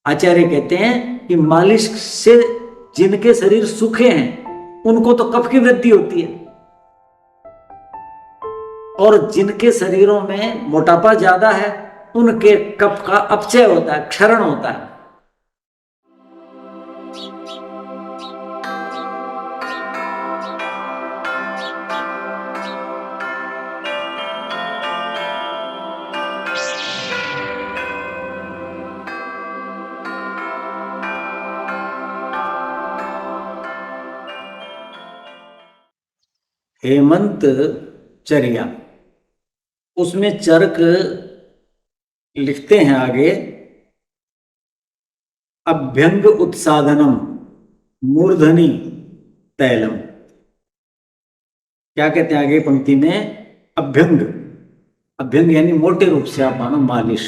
आचार्य कहते हैं कि मालिश से जिनके शरीर सूखे हैं उनको तो कफ की वृद्धि होती है, और जिनके शरीरों में मोटापा ज्यादा है उनके कफ का अपचय होता है, क्षरण होता है। हेमंत चर्या, उसमें चरक लिखते हैं आगे, अभ्यंग उत्सादनम मूर्धनि तैलम। क्या कहते हैं आगे पंक्ति में? अभ्यंग, अभ्यंग यानी मोटे रूप से आप मानो मालिश,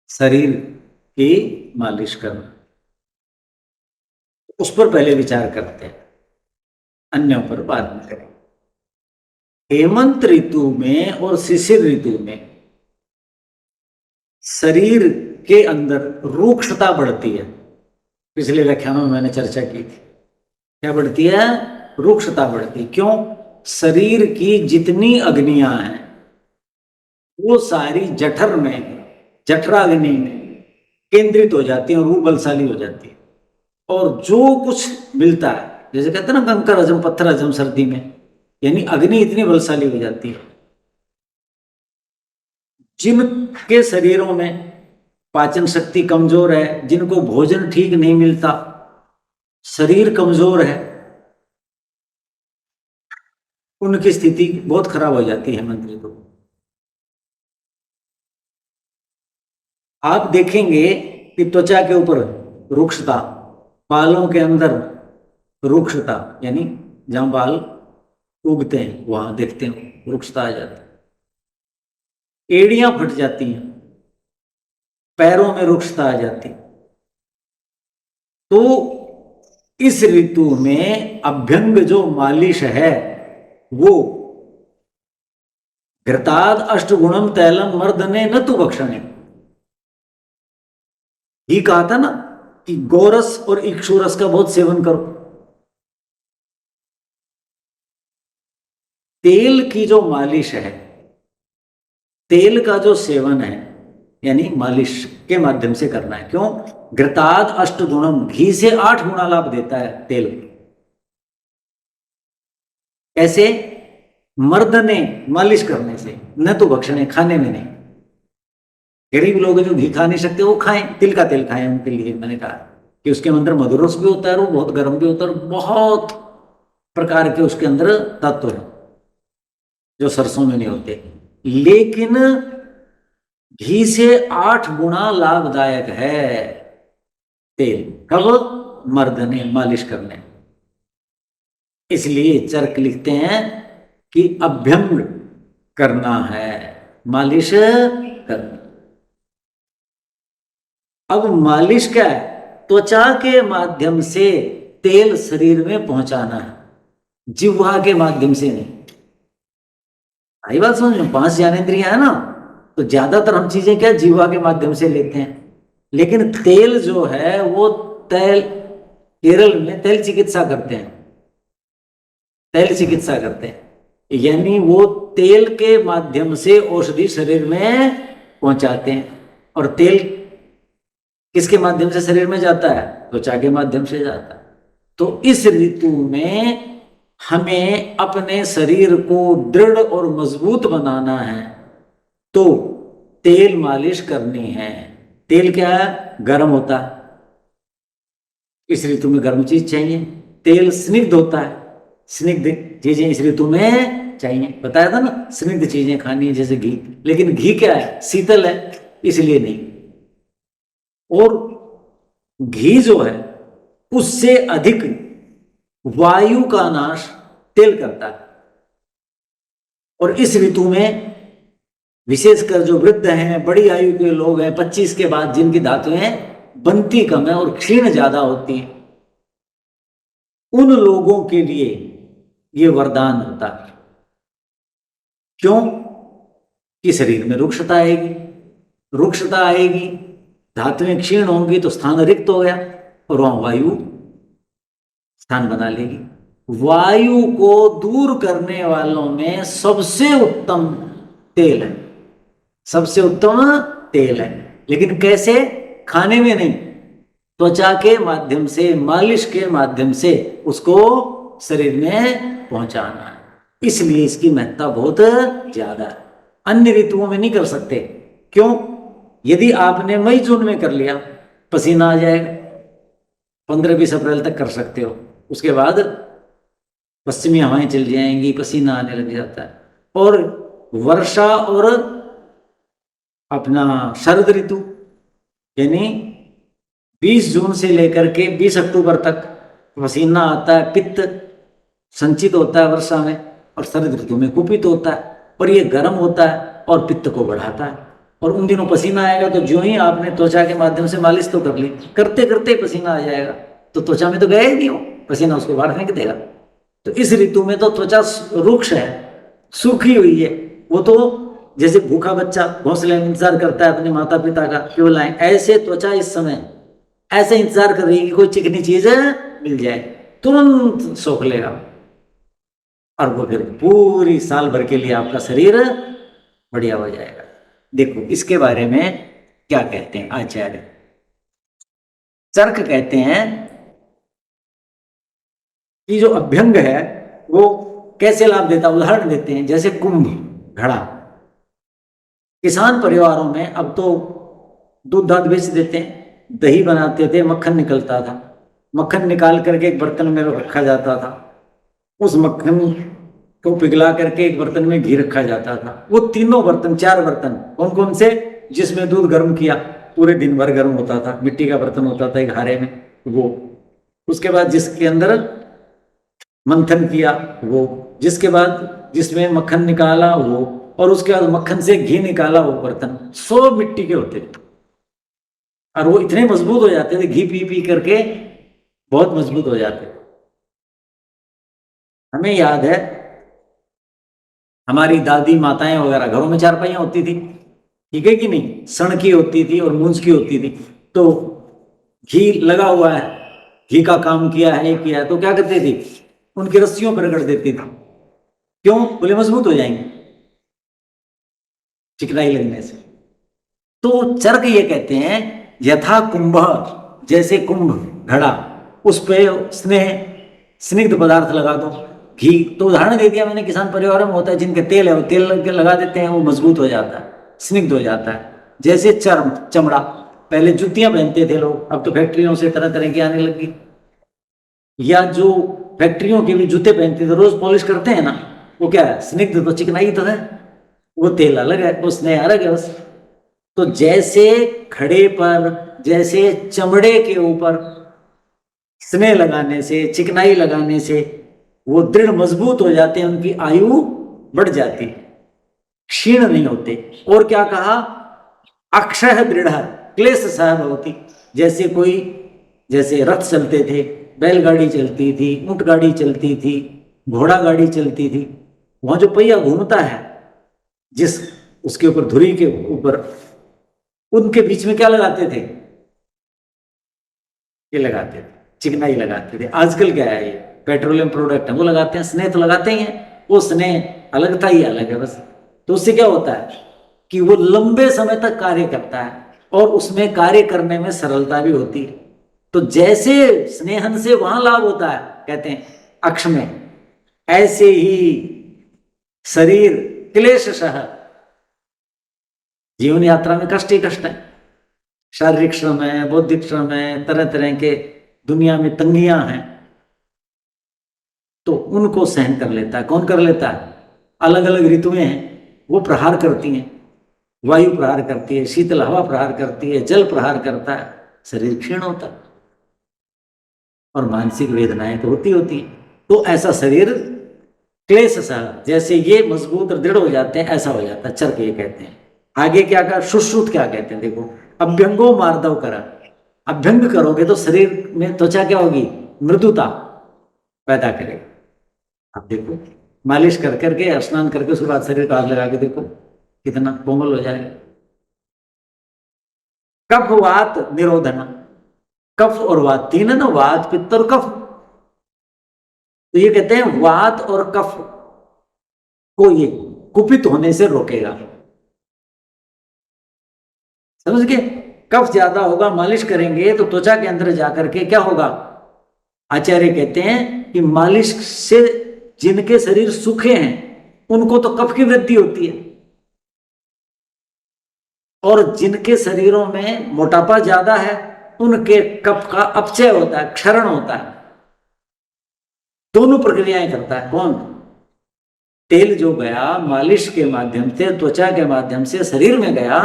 शरीर की मालिश करना। उस पर पहले विचार करते हैं, अन्यों पर बाद में करें। हेमंत ऋतु में और शिशिर ऋतु में शरीर के अंदर रूक्षता बढ़ती है। पिछले व्याख्यानों में मैंने चर्चा की थी, क्या बढ़ती है? रूक्षता बढ़ती। क्यों? शरीर की जितनी अग्नियां हैं वो सारी जठर में, जठराग्नि में केंद्रित हो जाती है और वो बलशाली हो जाती है। और जो कुछ मिलता है, जैसे कहते हैं ना कंकर हजम पत्थर हजम सर्दी में, यानी अग्नि इतनी बलशाली हो जाती है। जिनके शरीरों में पाचन शक्ति कमजोर है, जिनको भोजन ठीक नहीं मिलता, शरीर कमजोर है, उनकी स्थिति बहुत खराब हो जाती है हेमंत ऋतु। आप देखेंगे कि त्वचा के ऊपर रुक्षता, बालों के अंदर रुक्षता, यानी जहां बाल उगते हैं वहां देखते हैं रुक्षता आ जाती है। एड़ियां फट जाती हैं, पैरों में रुक्षता आ जाती। तो इस ऋतु में अभ्यंग जो मालिश है वो घृताद अष्टगुणम तैलम मर्दने न तु भक्षणे। ये कहा था ना कि गोरस और इक्षुरस का बहुत सेवन करो। तेल की जो मालिश है, तेल का जो सेवन है, यानी मालिश के माध्यम से करना है। क्यों? घृताद अष्टगुणम, घी से 8 गुना लाभ देता है तेल। कैसे? मर्दने, मालिश करने से, न तो भक्षणे, खाने में नहीं। गरीब लोग जो घी खा नहीं सकते वो खाएं, तिल का तेल खाएं। उनके लिए मैंने कहा कि उसके अंदर मधुरस भी होता है, वो बहुत गर्म भी होता है, और बहुत प्रकार के उसके अंदर तत्व है जो सरसों में नहीं होते। लेकिन घी से 8 गुना लाभदायक है तेल। कब? मर्दने, मालिश करने। इसलिए चरक लिखते हैं कि अभ्यंग करना है, मालिश करना। अब मालिश क्या है? त्वचा के माध्यम से तेल शरीर में पहुंचाना है, जिह्वा के माध्यम से नहीं। आई बात समझ में? 5 ज्ञानेंद्रियां है ना, तो ज्यादातर हम चीजें क्या जिह्वा के माध्यम से लेते हैं। लेकिन तेल जो है वो तेल, केरल में तेल चिकित्सा करते हैं, तेल चिकित्सा करते हैं, यानी वो तेल के माध्यम से औषधि शरीर में पहुंचाते हैं। और तेल किसके माध्यम से शरीर में जाता है? त्वचा के माध्यम से जाता है। तो इस ऋतु में हमें अपने शरीर को दृढ़ और मजबूत बनाना है, तो तेल मालिश करनी है। तेल क्या है? गर्म होता है, इस ऋतु में गर्म चीज चाहिए। तेल स्निग्ध होता है, स्निग्ध चीजें इस ऋतु में चाहिए। बताया था ना, स्निग्ध चीजें खानी है, जैसे घी। लेकिन घी क्या है? शीतल है, इसलिए नहीं। और घी जो है उससे अधिक वायु का नाश तेल करता है। और इस ऋतु में विशेषकर जो वृद्ध हैं, बड़ी आयु के लोग हैं, 25 के बाद जिनकी धातुएं बनती कम है और क्षीण ज्यादा होती है, उन लोगों के लिए ये वरदान होता है। क्यों? कि शरीर में रुक्षता आएगी, रुक्षता आएगी, धातुएं क्षीण होंगी तो स्थान रिक्त हो गया और वहां वायु स्थान बना लेगी। वायु को दूर करने वालों में सबसे उत्तम तेल है, सबसे उत्तम तेल है। लेकिन कैसे? खाने में नहीं, त्वचा के माध्यम से, मालिश के माध्यम से उसको शरीर में पहुंचाना है। इसलिए इसकी महत्ता बहुत ज्यादा है। अन्य ऋतुओं में नहीं कर सकते। क्यों? यदि आपने मई जून में कर लिया, पसीना आ जाएगा। 15-20 अप्रैल तक कर सकते हो, उसके बाद पश्चिमी हवाएं चल जाएंगी, पसीना आने लग जाता है। और वर्षा और अपना शरद ऋतु यानी 20 जून से लेकर के 20 अक्टूबर तक पसीना आता है, पित्त संचित होता है वर्षा में, और शरद ऋतु में कुपित होता है और ये गर्म होता है और पित्त को बढ़ाता है। और उन दिनों पसीना आएगा तो जो ही आपने त्वचा के माध्यम से मालिश तो कर ली, करते करते पसीना आ जाएगा तो त्वचा में तो गया ही नहीं हो, पसीना उसको बाहर फेंक देगा। तो इस ऋतु में तो त्वचा रुक्ष है, सूखी हुई है। वो तो जैसे भूखा बच्चा घोंसले में इंतजार करता है अपने माता पिता का कि वो लाएं, ऐसे त्वचा इस समय ऐसे इंतजार कर रही है कि कोई चिकनी चीज मिल जाए, तुरंत सोख लेगा और वो फिर पूरी साल भर के लिए आपका शरीर बढ़िया हो जाएगा। देखो इसके बारे में क्या कहते हैं आचार्य चरक, कहते हैं कि जो अभ्यंग है वो कैसे लाभ देता, उदाहरण देते हैं। जैसे कुंभ घड़ा, किसान परिवारों में अब तो दूध दाद बेच देते हैं, दही बनाते थे, मक्खन निकलता था, मक्खन निकाल करके एक बर्तन में रखा जाता था, उस मक्खन को पिघला करके एक बर्तन में घी रखा जाता था। वो तीनों बर्तन, 4 बर्तन कौन कौन से? जिसमें दूध गर्म किया, पूरे दिन भर गर्म होता था, मिट्टी का बर्तन होता था एक हारे में वो, उसके बाद जिसके अंदर मंथन किया वो, जिसके बाद जिसमें मक्खन निकाला वो, और उसके बाद मक्खन से घी निकाला वो बर्तन, 100 मिट्टी के होते थे। और वो इतने मजबूत हो जाते थे, घी पी पी करके बहुत मजबूत हो जाते थे। हमें याद है हमारी दादी माताएं वगैरह घरों में चारपाइयां होती थी, ठीक है कि नहीं, सण की होती थी और मूंज की होती थी। तो घी लगा हुआ है, घी का काम किया है, किया है, तो क्या करती थी, उनकी रस्सियों पर रगड़ देती थी। क्यों? बोले मजबूत हो जाएंगे चिकनाई लगने से। तो चरक ये कहते हैं यथा कुंभ, जैसे कुंभ घड़ा, उस पे स्नेह स्निग्ध पदार्थ लगा दो, घी। तो उदाहरण दे दिया मैंने, किसान परिवारों में होता है जिनके तेल है वो तेल लगा देते हैं, वो मजबूत हो जाता है, स्निग्ध हो जाता है। जैसे चर्म, चमड़ा, पहले जुतियां पहनते थे लोग, अब तो फैक्ट्रियों से तरह तरह की आने लगी, या जो फैक्ट्रियों के भी जूते पहनते थे रोज पॉलिश करते हैं ना, वो क्या है, स्निग्ध तो चिकनाई तो है, वो तेल अलग है, वो स्नेह अलग है बस। तो जैसे खड़े पर, जैसे चमड़े के ऊपर स्नेह लगाने से, चिकनाई लगाने से वो दृढ़ मजबूत हो जाते हैं, उनकी आयु बढ़ जाती है, क्षीण नहीं होते। और क्या कहा, अक्षय दृढ़ क्लेश सह होती। जैसे कोई, जैसे रथ चलते थे, बैलगाड़ी चलती थी, ऊंट गाड़ी चलती थी, घोड़ा गाड़ी चलती थी, वहां जो पहिया घूमता है, जिस उसके ऊपर धुरी के ऊपर, उनके बीच में क्या लगाते थे, ये लगाते थे, चिकनाई लगाते थे। आजकल क्या है, ये पेट्रोलियम प्रोडक्ट है वो लगाते हैं, स्नेह तो लगाते ही हैं, वो स्नेह अलग था, ही अलग है बस। तो उससे क्या होता है कि वो लंबे समय तक कार्य करता है और उसमें कार्य करने में सरलता भी होती है। तो जैसे स्नेहन से वहां लाभ होता है, कहते हैं अक्ष में, ऐसे ही शरीर क्लेशशः, जीवन यात्रा में कष्ट ही कष्ट है, शारीरिक श्रम है, बौद्धिक श्रम है, तरह तरह के दुनिया में तंगियां हैं, तो उनको सहन कर लेता है। कौन कर लेता है? अलग अलग ऋतुएं हैं, वो प्रहार करती हैं, वायु प्रहार करती है, शीतल हवा प्रहार करती है, जल प्रहार करता है, शरीर क्षीण होता है और मानसिक वेदनाएं तो होती होती है। तो ऐसा शरीर क्लेश सा, जैसे ये मजबूत और दृढ़ हो जाते हैं, ऐसा हो जाता है, चरक ये कहते हैं। आगे क्या कहा, सुश्रुत क्या कहते हैं, देखो, अभ्यंगो मार्दव करा, अभ्यंग करोगे तो शरीर में त्वचा क्या होगी, मृदुता पैदा करेगा। अब देखो मालिश कर करके, स्नान करके उसके बाद शरीर को हाथ लगा के देखो कितना कोमल हो जाएगा। कफ वात निरोधन, कफ और वात तीन है ना, वात पित्त और कफ। तो ये कहते हैं वात और कफ को ये कुपित होने से रोकेगा। समझ गए? कफ ज्यादा होगा, मालिश करेंगे तो त्वचा के अंदर जाकर के क्या होगा? आचार्य कहते हैं कि मालिश से जिनके शरीर सूखे हैं उनको तो कफ की वृद्धि होती है, और जिनके शरीरों में मोटापा ज्यादा है उनके कफ का अपचय होता है, क्षरण होता है। दोनों प्रक्रियाएं करता है। कौन? तेल जो गया मालिश के माध्यम से, त्वचा के माध्यम से शरीर में गया,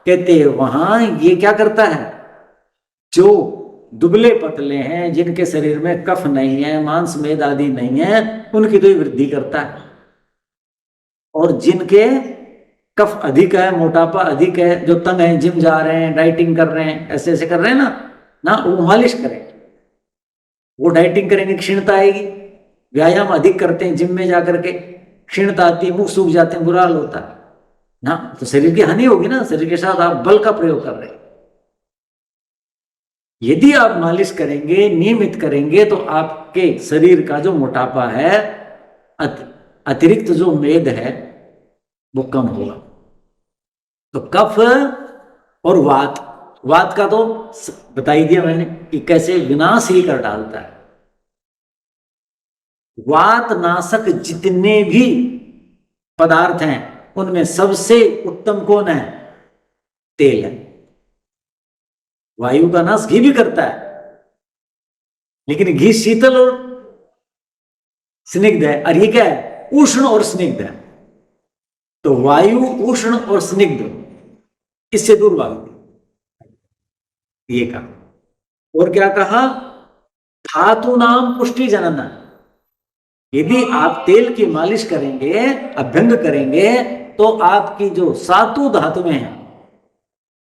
कहते हैं वहां ये क्या करता है? जो दुबले पतले हैं, जिनके शरीर में कफ नहीं है, मांस मेद आदि नहीं है, उनकी तो वृद्धि करता है। और जिनके कफ अधिक है, मोटापा अधिक है, जो तंग है, जिम जा रहे हैं, डाइटिंग कर रहे हैं, ऐसे ऐसे कर रहे हैं ना वो मालिश करें। वो डाइटिंग करेंगे, क्षीणता आएगी। व्यायाम अधिक करते हैं, जिम में जाकर के क्षीणता आती है, मुख सूख जाते हैं, बुरा हाल होता है ना, तो शरीर की हानि होगी ना। शरीर के साथ आप बल का प्रयोग कर रहे हैं। यदि आप मालिश करेंगे, नियमित करेंगे, तो आपके शरीर का जो मोटापा है, अतिरिक्त जो मेद है, वो कम होगा। तो कफ और वात का तो बता ही दिया मैंने कि कैसे विनाश ही कर डालता है। वात नाशक जितने भी पदार्थ हैं उनमें सबसे उत्तम कौन है? तेल है। वायु का नाश घी भी करता है, लेकिन घी शीतल और स्निग्ध है, और ये क्या है? उष्ण और स्निग्ध है। तो वायु उष्ण और स्निग्ध, इससे दूर भागती, ये कहा। और क्या कहा? धातु नाम पुष्टि जनन। यदि आप तेल की मालिश करेंगे, अभ्यंग करेंगे, तो आपकी जो सातु धातुएं हैं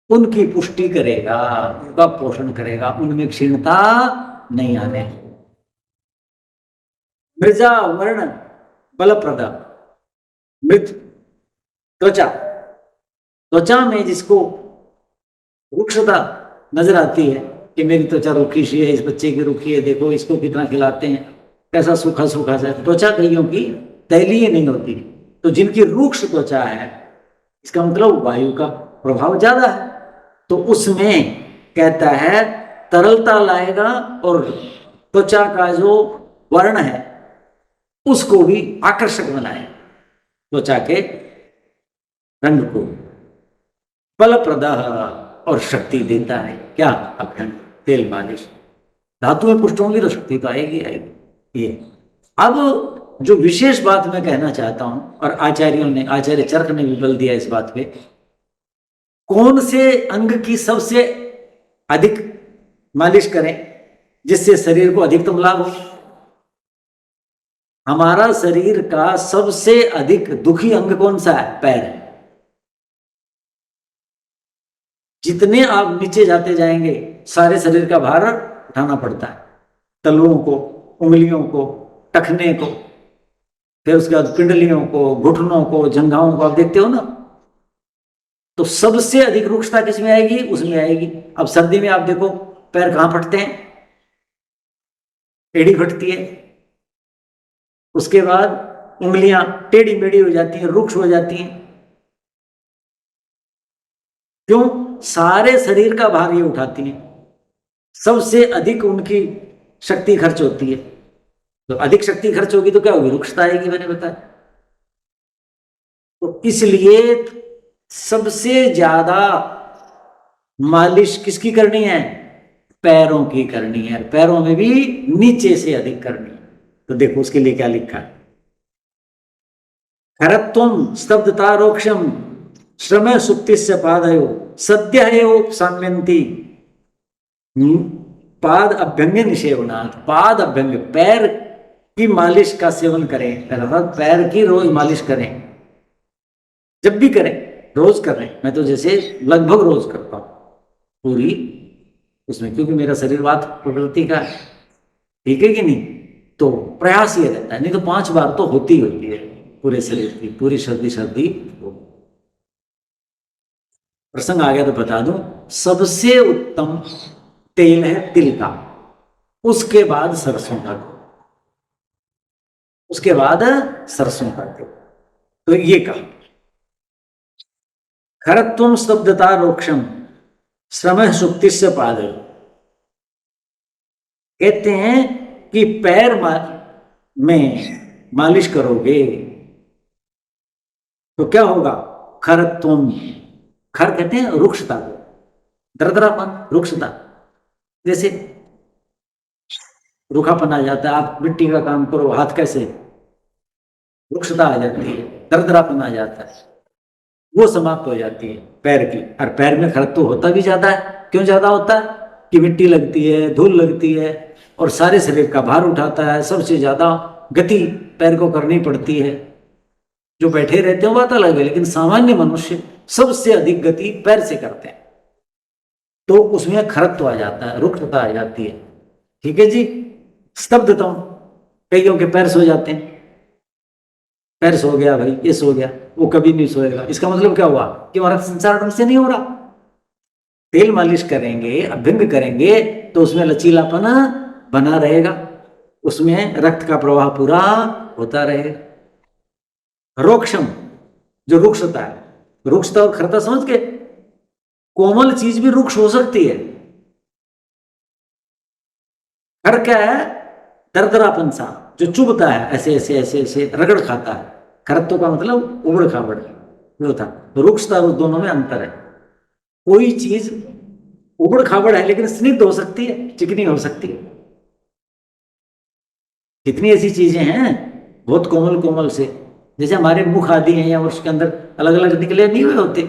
उनकी पुष्टि करेगा, उनका पोषण करेगा, उनमें क्षीणता नहीं आने। मृजा वर्ण बलप्रद, मृत त्वचा में जिसको रुक्षता नजर आती है कि मेरी त्वचा रूखी सी है, इस बच्चे की रूखी है, देखो इसको कितना खिलाते हैं, कैसा सूखा सूखा सा। त्वचा कईयों की तैलीय नहीं होती, तो जिनकी रूक्ष त्वचा है, इसका मतलब वायु का प्रभाव ज्यादा है, तो उसमें कहता है तरलता लाएगा, और त्वचा का जो वर्ण है उसको भी आकर्षक बनाए, त्वचा के रंग को बलप्रद और शक्ति देता है। क्या? अभ्यंग, तेल मालिश। धातु में पुष्ट होंगी तो शक्ति तो आएगी। ये अब जो विशेष बात मैं कहना चाहता हूं, और आचार्य चरक ने भी बल दिया इस बात पे, कौन से अंग की सबसे अधिक मालिश करें जिससे शरीर को अधिकतम लाभ हो? हमारा शरीर का सबसे अधिक दुखी अंग कौन सा है? पैर है। जितने आप नीचे जाते जाएंगे सारे शरीर का भार उठाना पड़ता है, तलुओं को, उंगलियों को, टखने को, फिर उसके बाद पिंडलियों को, घुटनों को, जंघाओं को, आप देखते हो ना। तो सबसे अधिक रुक्षता किसमें आएगी? उसमें आएगी। अब सर्दी में आप देखो पैर कहां फटते हैं? एड़ी फटती है, उसके बाद उंगलियां टेढ़ी मेढ़ी हो जाती हैं, रुक्ष हो जाती हैं। क्यों? सारे शरीर का भार ये उठाती हैं, सबसे अधिक उनकी शक्ति खर्च होती है। तो अधिक शक्ति खर्च होगी तो क्या होगी? रुक्षता आएगी, मैंने बताया। तो इसलिए सबसे ज्यादा मालिश किसकी करनी है? पैरों की करनी है, पैरों में भी नीचे से अधिक करनी है। तो देखो उसके लिए क्या लिखा है? खरत्वम स्तब्धता रोक्षम श्रम सुप्तिस्य पादयो सद्य एव साम्यंती पाद अभ्यंग निषेवनाथ। पाद अभ्यंग, पैर की मालिश का सेवन करें, पैर की रोज मालिश करें, जब भी करें, रोज कर रहे हैं। मैं तो जैसे लगभग रोज करता हूं पूरी उसमें, क्योंकि मेरा शरीर वात प्रकृति का है, ठीक है कि नहीं। तो प्रयास ये रहता है, नहीं तो 5 बार तो होती है पूरे शरीर की, पूरी सर्दी। प्रसंग आ गया तो बता दूं, सबसे उत्तम तेल है तिल का, उसके बाद सरसों का, उसके बाद सरसों का तेल। तो ये कहा खरत्वम स्तब्धता रोक्षम श्रम सुक्ति से पाद। कहते हैं कि पैर में मालिश करोगे तो क्या होगा, खरत्वम, खर कहते हैं रुक्षता को, दरदरापन, रुक्षता, जैसे रूखापन आ जाता है, आप मिट्टी का काम करो हाथ कैसे रुक्षता आ जाती है, दरदरापन आ जाता है, वो समाप्त हो जाती है पैर की। और पैर में खरत तो होता भी ज्यादा है, क्यों ज्यादा होता है कि मिट्टी लगती है, धूल लगती है और सारे शरीर का भार उठाता है, सबसे ज्यादा गति पैर को करनी पड़ती है। जो बैठे रहते हैं बात अलग है, लेकिन सामान्य मनुष्य सबसे अधिक गति पैर से करते हैं, तो उसमें खरत्व आ जाता है, रुक्षता आ जाती है। ठीक है जी। स्तब्धता, कईयों के पैर सो जाते हैं, पैर सो गया भाई, ये सो गया, वो कभी नहीं सोएगा। इसका मतलब क्या हुआ कि हमारा संसार ढंग से नहीं हो रहा। तेल मालिश करेंगे, अभ्यंग करेंगे तो उसमें लचीलापन बना रहेगा, उसमें रक्त का प्रवाह पूरा होता रहेगा। रोक्षम, जो रुक्षता है, रुक्षता और खरता समझ के, कोमल चीज भी रुक्ष हो सकती है। खर क्या है, दरदरापन सा जो चुभता है, ऐसे ऐसे ऐसे ऐसे रगड़ खाता है। खरत्व का मतलब उबड़ खाबड़ जो था। रुक्षता उस दोनों में अंतर है। कोई चीज उबड़ खाबड़ है लेकिन स्निग्ध हो सकती है, चिकनी हो सकती है। कितनी ऐसी चीजें हैं बहुत कोमल कोमल से, जैसे हमारे मुख आदि हैं या उसके अंदर अलग अलग निकले नहीं हुए होते,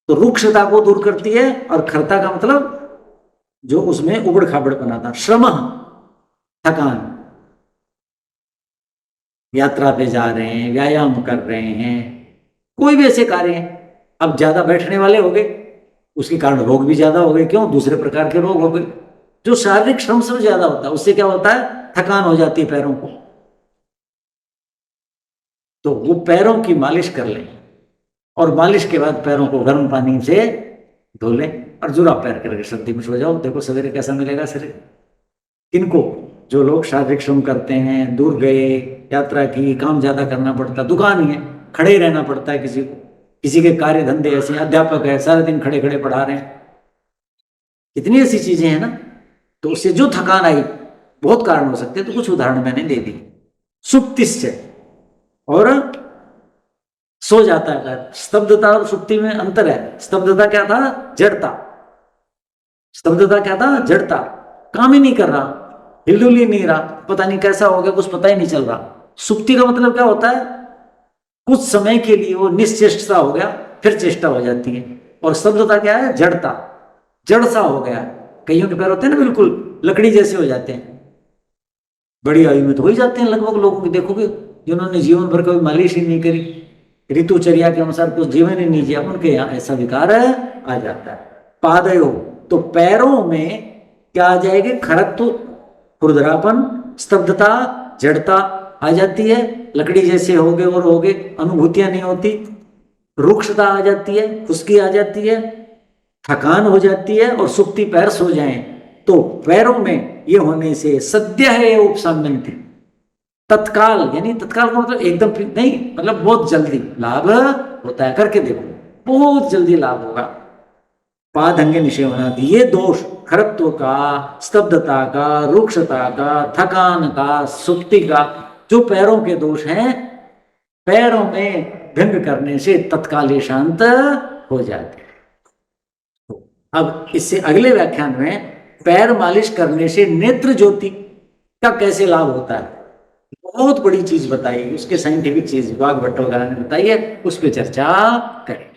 तो रुक्षता को दूर करती है। और खरता का मतलब जो उसमें उबड़ खाबड़ बनाता। श्रम, थकान, यात्रा पे जा रहे हैं, व्यायाम कर रहे हैं, कोई भी ऐसे कार्य हैं, अब ज्यादा बैठने वाले हो गए, उसके कारण रोग भी ज्यादा हो गए। क्यों, दूसरे प्रकार के रोग हो गए। जो शारीरिक श्रम से ज्यादा होता है उससे क्या होता है, थकान हो जाती है पैरों को। तो वो पैरों की मालिश कर लें और मालिश के बाद पैरों को गर्म पानी से धो लें और जुरा पैर करके सर्दी में सो जाओ। देखो सवेरे कैसा मिलेगा शरीर। इनको जो लोग शारीरिक श्रम करते हैं, दूर गए, यात्रा की, काम ज्यादा करना पड़ता, दुकान ही है, खड़े ही रहना पड़ता है, किसी को, किसी के कार्य धंधे ऐसे, अध्यापक है सारे दिन खड़े खड़े पढ़ा रहे हैं, कितनी ऐसी चीजें हैं ना। तो उससे जो थकान आई, बहुत कारण हो सकते हैं, तो कुछ उदाहरण मैंने दे दी। सुप्तिश्च, और सो जाता है। स्तब्धता और सुप्ति में अंतर है। स्तब्धता क्या था, जड़ता। स्तब्धता क्या था, जड़ता, काम ही नहीं कर रहा, हिलडुल ही नहीं रहा, पता नहीं कैसा हो गया, कुछ पता ही नहीं चल रहा। सुप्ति का मतलब क्या होता है, कुछ समय के लिए वो निश्चेष्टता हो गया, फिर चेष्टा हो जाती है। और स्तब्धता क्या है, जड़ता, जड़ सा हो गया। कईयों के पैर होते हैं ना बिल्कुल लकड़ी जैसे हो जाते हैं, बड़ी आयु में तो हो ही जाते हैं लगभग लोगों को देखोगे, जिन्होंने जीवन भर कभी मालिश ही नहीं करी, ऋतुचर्या के अनुसार कुछ जीवन ही नहीं जिया, उनके यहाँ ऐसा विकार आ जाता है। पादयो, तो पैरों में क्या आ जाएगी, खरत्व, खुरदरापन, स्तब्धता, जड़ता आ जाती है, लकड़ी जैसे हो गए और हो गए, अनुभूतियां नहीं होती, रुक्षता आ जाती है, खुश्की आ जाती है, थकान हो जाती है, और सुप्ति पैर सो जाएं तो पैरों में ये होने से सद्य है उपसाम्यंति, तत्काल, यानी तत्काल का मतलब एकदम नहीं, मतलब बहुत जल्दी लाभ होता है। करके देखो, बहुत जल्दी लाभ होगा। पादंगे निषेध होना, ये दोष खरत्व का, स्तब्धता का, रुक्षता का, थकान का, सुप्ति का, जो पैरों के दोष हैं, पैरों में भंग करने से तत्काल ये शांत हो जाते हैं। अब इससे अगले व्याख्यान में पैर मालिश करने से नेत्र ज्योति का कैसे लाभ होता है, बहुत बड़ी चीज बताई, उसके साइंटिफिक चीज विभाग भट्ट वगैरह ने बताई है, उस पर चर्चा करें।